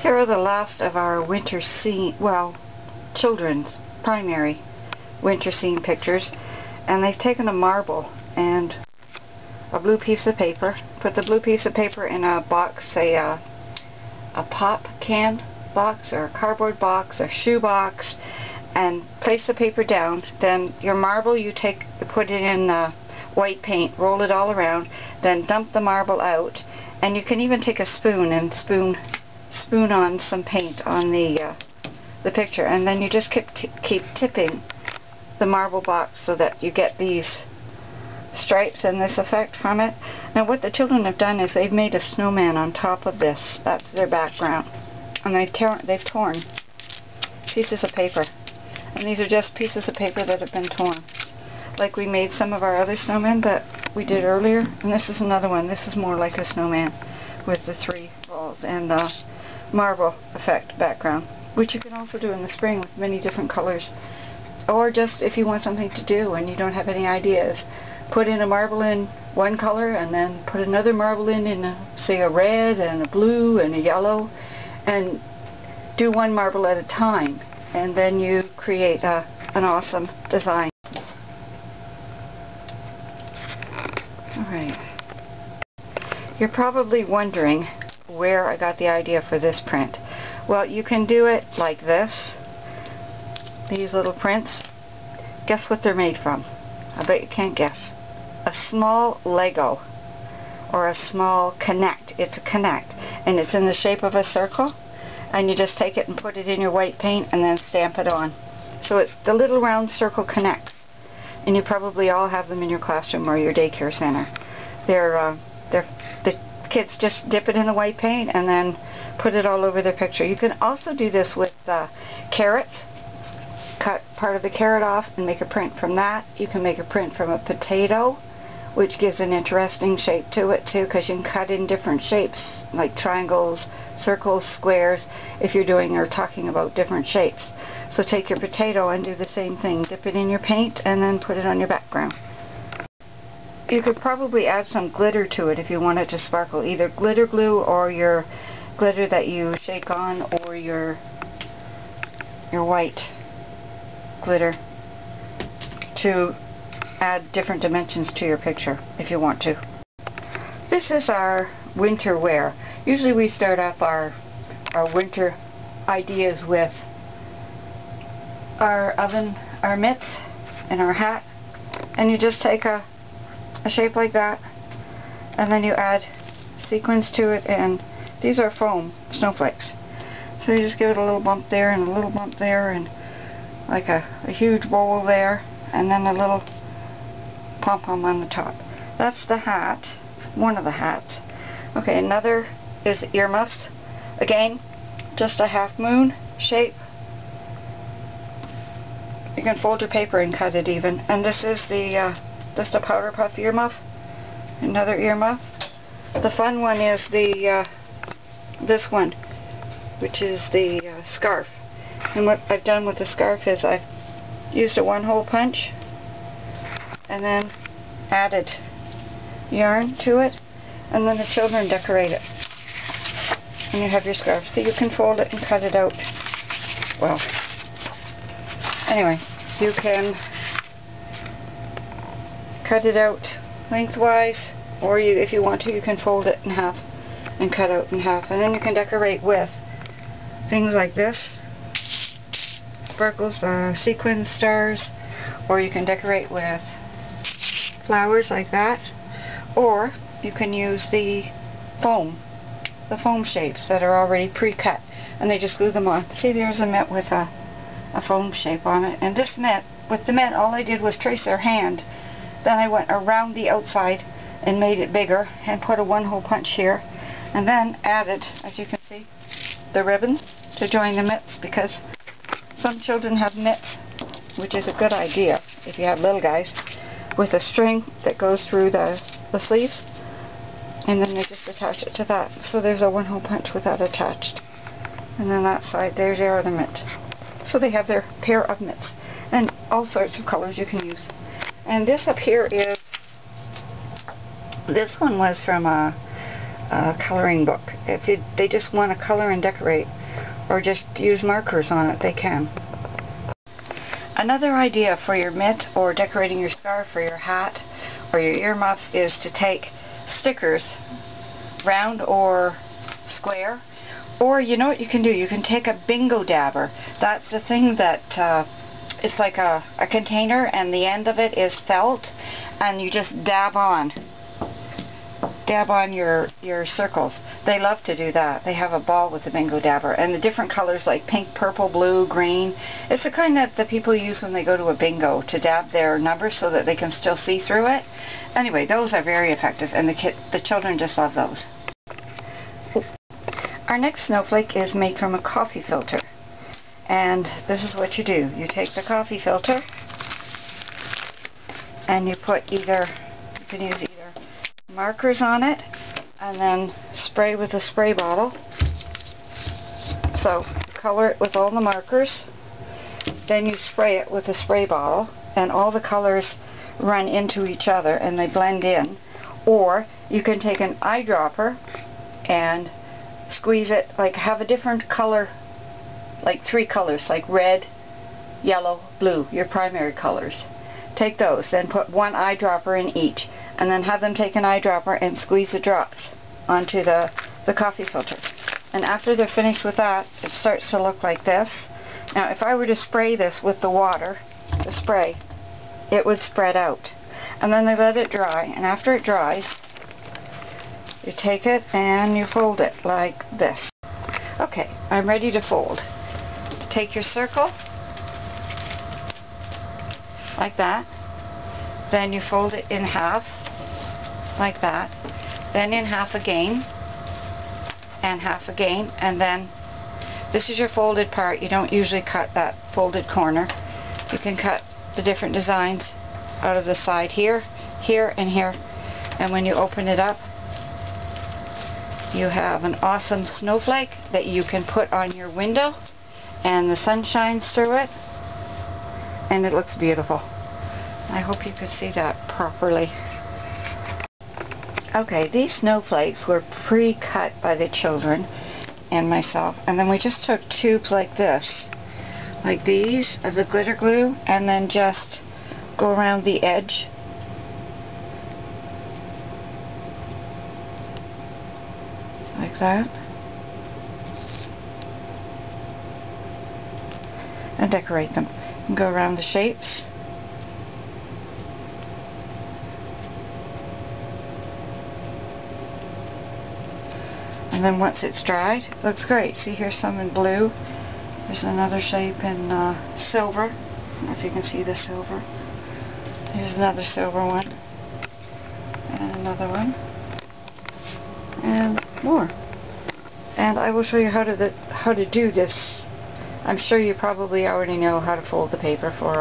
Here are the last of our winter scene, well, children's primary winter scene pictures, and they've taken a marble and a blue piece of paper, put the blue piece of paper in a box, say a pop can box or a cardboard box or shoe box, and place the paper down. Then your marble, you put it in white paint, roll it all around, then dump the marble out, and you can even take a spoon and spoon on some paint on the picture, and then you just keep tipping the marble box so that you get these stripes and this effect from it. Now what the children have done is they've made a snowman on top of this. That's their background, and they've torn pieces of paper, and these are just pieces of paper that have been torn, like we made some of our other snowmen that we did earlier. And this is another one. This is more like a snowman with the 3 balls and the marble effect background, which you can also do in the spring with many different colors. Or just if you want something to do and you don't have any ideas, put in a marble in one color and then put another marble in say a red and a blue and a yellow, and do one marble at a time, and then you create an awesome design. Alright. You're probably wondering where I got the idea for this print. Well, you can do it like this. These little prints. Guess what they're made from? I bet you can't guess. A small Lego or a small Connect. It's a Connect, and it's in the shape of a circle, and you just take it and put it in your white paint and then stamp it on. So it's the little round circle Connect, and you probably all have them in your classroom or your daycare center. The kids just dip it in the white paint and then put it all over their picture. You can also do this with carrots. Cut part of the carrot off and make a print from that. You can make a print from a potato, which gives an interesting shape to it too, because you can cut in different shapes like triangles, circles, squares, if you're doing or talking about different shapes. So take your potato and do the same thing. Dip it in your paint and then put it on your background. You could probably add some glitter to it if you want it to sparkle, either glitter glue or your glitter that you shake on, or your white glitter, to add different dimensions to your picture if you want to. This is our winter wear. Usually we start up our winter ideas with our oven, our mitts, and our hat, and you just take a shape like that, and then you add sequins to it, and these are foam snowflakes. So you just give it a little bump there and a little bump there, and like a huge bowl there, and then a little pom-pom on the top. That's the hat, one of the hats. Okay, another is earmuffs. Again, just a half moon shape. You can fold your paper and cut it even. And this is the just a powder puff earmuff. Another earmuff. The fun one is this one, which is the scarf. And what I've done with the scarf is I've used a 1-hole punch and then added yarn to it, and then the children decorate it. And you have your scarf. So you can fold it and cut it out. Well, anyway, you can cut it out lengthwise, or if you want to, you can fold it in half and cut out in half. And then you can decorate with things like this, sparkles, sequins, stars, or you can decorate with flowers like that, or you can use the foam shapes that are already pre-cut, and they just glue them on. See, there's a mitt with a foam shape on it, and this mitt, with the mitt, all I did was trace their hand. Then I went around the outside and made it bigger and put a 1-hole punch here, and then added, as you can see, the ribbon to join the mitts, because some children have mitts, which is a good idea if you have little guys, with a string that goes through the sleeves, and then they just attach it to that. So there's a 1-hole punch with that attached. And then that side, there's your other mitt. So they have their pair of mitts, and all sorts of colors you can use. And this up here is, this one was from a coloring book. If they just want to color and decorate, or just use markers on it, they can. Another idea for your mitt or decorating your scarf or your hat or your earmuffs is to take stickers, round or square, or you know what you can do? You can take a bingo dabber. That's the thing that it's like a container, and the end of it is felt, and you just dab on your circles. They love to do that. They have a ball with the bingo dabber, and the different colors like pink, purple, blue, green. It's the kind that the people use when they go to a bingo to dab their numbers so that they can still see through it. Anyway, those are very effective, and the children just love those. Our next snowflake is made from a coffee filter, and this is what you do. You take the coffee filter and you put you can use either markers on it and then spray with a spray bottle. So color it with all the markers, then you spray it with a spray bottle, and all the colors run into each other and they blend in. Or you can take an eyedropper and squeeze it, like have a different color, like 3 colors, like red, yellow, blue, your primary colors. Take those, then put 1 eyedropper in each, and then have them take an eyedropper and squeeze the drops onto the coffee filter. And after they're finished with that, it starts to look like this. Now if I were to spray this with the water, the spray, it would spread out. And then they let it dry, and after it dries, you take it and you fold it like this. Okay, I'm ready to fold. Take your circle, like that. Then you fold it in half, like that. Then in half again, and half again, and then this is your folded part. You don't usually cut that folded corner. You can cut the different designs out of the side here, here, and here. And when you open it up, you have an awesome snowflake that you can put on your window, and the sun shines through it, and it looks beautiful. I hope you could see that properly. Okay, these snowflakes were pre-cut by the children and myself, and then we just took tubes like this, like these, of the glitter glue, and then just go around the edge. Like that. And decorate them. And go around the shapes. And then once it's dried, it looks great. See, here's some in blue. There's another shape in silver. I don't know if you can see the silver. Here's another silver one. And another one. And more. And I will show you how to do this. I'm sure you probably already know how to fold the paper for